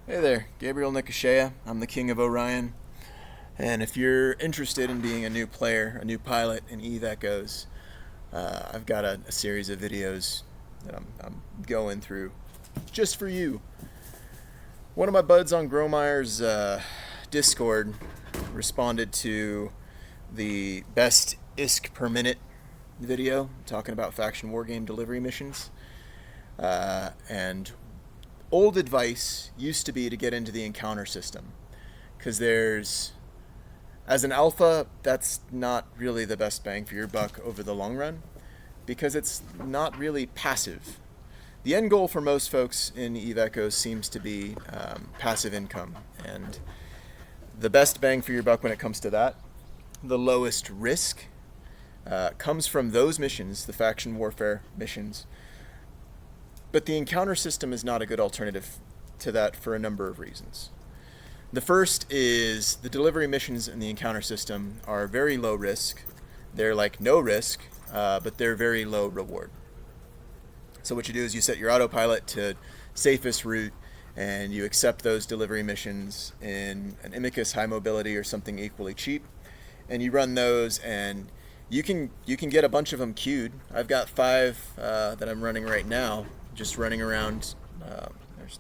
Hey there, Gabriel Nicosia. I'm the King of Orion. And if you're interested in being a new player, a new pilot in Eve Echoes, I've got a series of videos that I'm going through just for you. One of my buds on Gromeyer's Discord responded to the best ISK per minute video talking about faction wargame delivery missions. And old advice used to be to get into the encounter system because as an alpha, that's not really the best bang for your buck over the long run because it's not really passive. The end goal for most folks in Eve Echoes seems to be passive income, and the best bang for your buck when it comes to that, the lowest risk, comes from those missions, the faction warfare missions. But the encounter system is not a good alternative to that for a number of reasons. The first is the delivery missions in the encounter system are very low risk. They're like no risk, but they're very low reward. So what you do is you set your autopilot to safest route, and you accept those delivery missions in an Imicus high mobility or something equally cheap, and you run those, and you can get a bunch of them queued. I've got 5 that I'm running right now, just running around.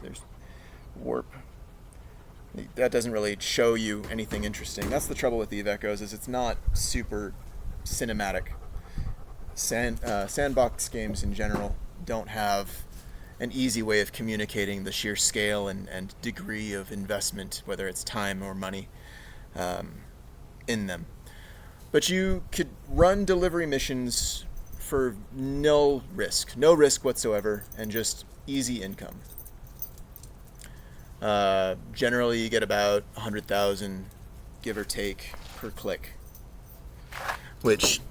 There's warp. That doesn't really show you anything interesting. That's the trouble with Eve Echoes, is it's not super cinematic. Sandbox games in general don't have an easy way of communicating the sheer scale and degree of investment, whether it's time or money, in them. But you could run delivery missions for no risk whatsoever, and just easy income. Generally, you get about 100,000, give or take, per click. Which,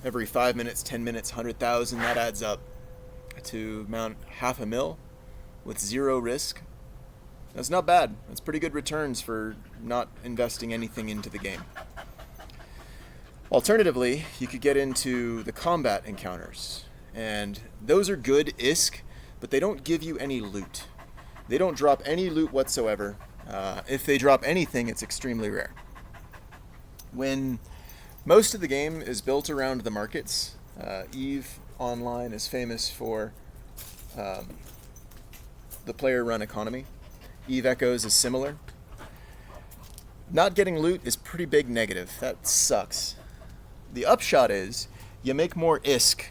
every 5 minutes, 10 minutes, 100,000, that adds up to amount $500,000 with zero risk. That's not bad. That's pretty good returns for not investing anything into the game. Alternatively, you could get into the combat encounters, and those are good ISK, but they don't give you any loot. They don't drop any loot whatsoever. If they drop anything, it's extremely rare. When most of the game is built around the markets, Eve Online is famous for the player-run economy. Eve Echoes is similar. Not getting loot is pretty big negative. That sucks. The upshot is you make more ISK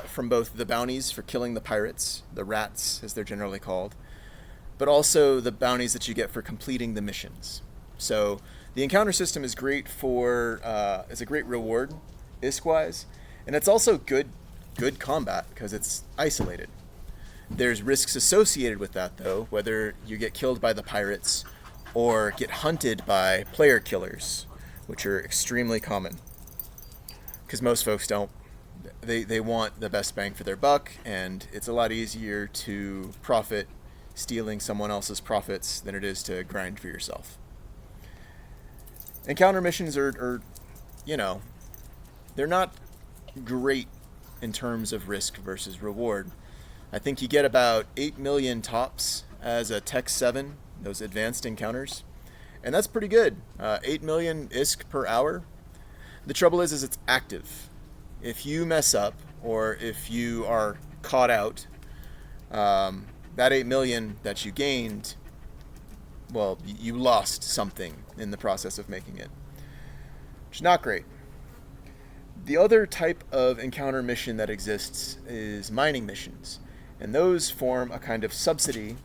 from both the bounties for killing the pirates, the rats as they're generally called, but also the bounties that you get for completing the missions. So the encounter system is great is a great reward ISK-wise, and it's also good combat because it's isolated. There's risks associated with that, though, whether you get killed by the pirates or get hunted by player killers, which are extremely common because most folks don't. They want the best bang for their buck, and it's a lot easier to profit stealing someone else's profits than it is to grind for yourself. Encounter missions are they're not great in terms of risk versus reward. I think you get about 8 million tops as a Tech 7, those advanced encounters, and that's pretty good. 8 million ISK per hour. The trouble is it's active. If you mess up, or if you are caught out, that 8 million that you gained, well, you lost something in the process of making it, which is not great. The other type of encounter mission that exists is mining missions, and those form a kind of subsidy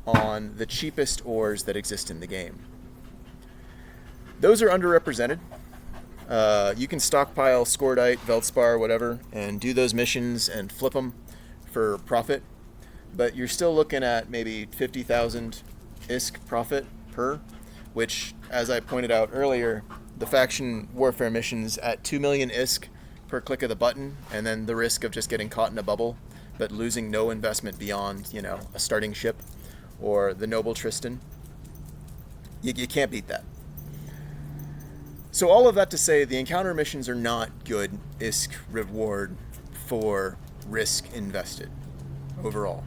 on the cheapest ores that exist in the game. Those are underrepresented. You can stockpile Scordite, Veldspar, whatever, and do those missions and flip them for profit, but you're still looking at maybe 50,000 ISK profit per, which, as I pointed out earlier, the faction warfare missions at 2 million ISK per click of the button, and then the risk of just getting caught in a bubble, but losing no investment beyond, a starting ship or the Noble Tristan. You can't beat that. So all of that to say, the encounter missions are not good ISK reward for risk invested overall.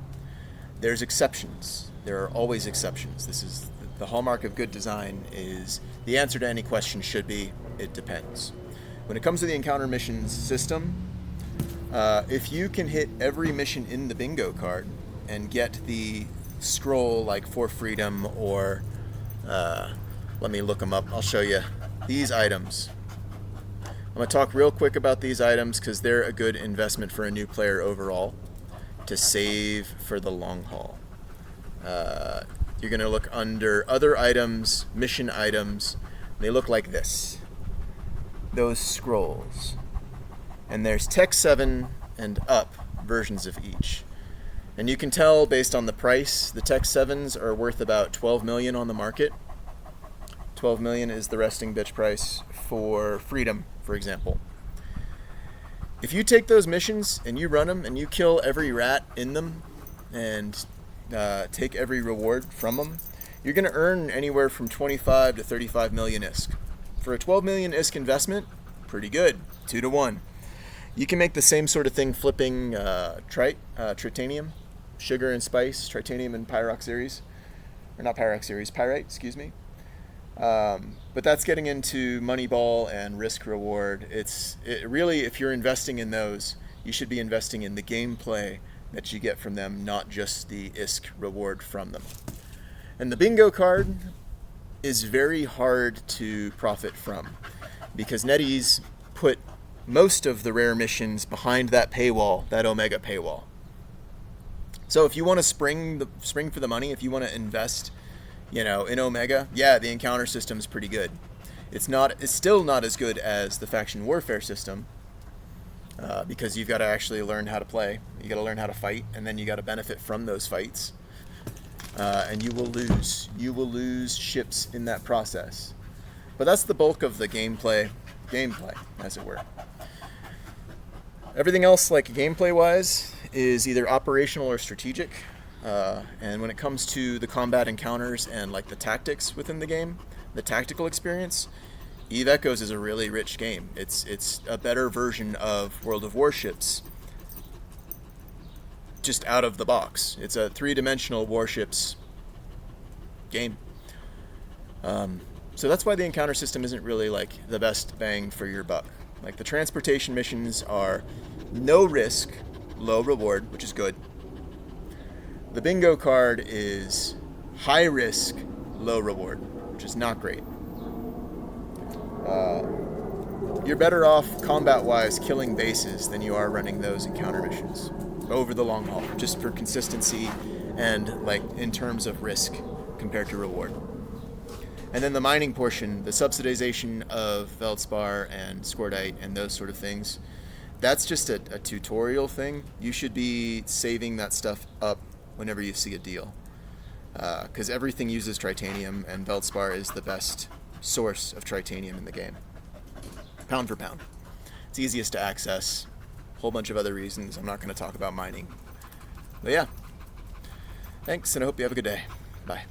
There's exceptions. there are always exceptions. This is the hallmark of good design, is the answer to any question should be, it depends. When it comes to the encounter missions system, if you can hit every mission in the bingo card and get the scroll like For Freedom or let me look them up, I'll show you these items. I'm going to talk real quick about these items because they're a good investment for a new player overall to save for the long haul. You're going to look under other items, mission items. They look like this. Those scrolls. And there's Tech 7 and up versions of each. And you can tell based on the price, the Tech 7s are worth about 12 million on the market. 12 million is the resting bitch price for Freedom, for example. If you take those missions and you run them and you kill every rat in them and take every reward from them, you're going to earn anywhere from 25 to 35 million ISK. For a 12 million ISK investment, pretty good, 2 to 1. You can make the same sort of thing flipping tritanium, sugar and spice, tritanium and pyroxeries, or not pyroxeries, pyrite, excuse me. But that's getting into Moneyball and risk reward. It really, if you're investing in those, you should be investing in the gameplay that you get from them, not just the ISK reward from them. And the bingo card is very hard to profit from because NetEase put most of the rare missions behind that paywall, that Omega paywall. So if you want to spring for the money, if you want to invest, in Omega, yeah, the encounter system is pretty good. It's still not as good as the faction warfare system because you've got to actually learn how to play. You got to learn how to fight, and then you got to benefit from those fights. And you will lose. You will lose ships in that process. But that's the bulk of the gameplay, as it were. Everything else, like gameplay-wise, is either operational or strategic. And when it comes to the combat encounters and like the tactics within the game, the tactical experience, Eve Echoes is a really rich game. It's a better version of World of Warships, just out of the box. It's a 3-dimensional warships game. So that's why the encounter system isn't really like the best bang for your buck. Like the transportation missions are no risk, low reward, which is good. The bingo card is high risk, low reward, which is not great. You're better off combat-wise killing bases than you are running those encounter missions over the long haul, just for consistency and like in terms of risk compared to reward. And then the mining portion, the subsidization of Veldspar and Scordite and those sort of things, that's just a tutorial thing. You should be saving that stuff up whenever you see a deal. Because everything uses tritanium, and Veldspar is the best source of tritanium in the game. Pound for pound. It's easiest to access. A whole bunch of other reasons. I'm not going to talk about mining. But yeah. Thanks, and I hope you have a good day. Bye.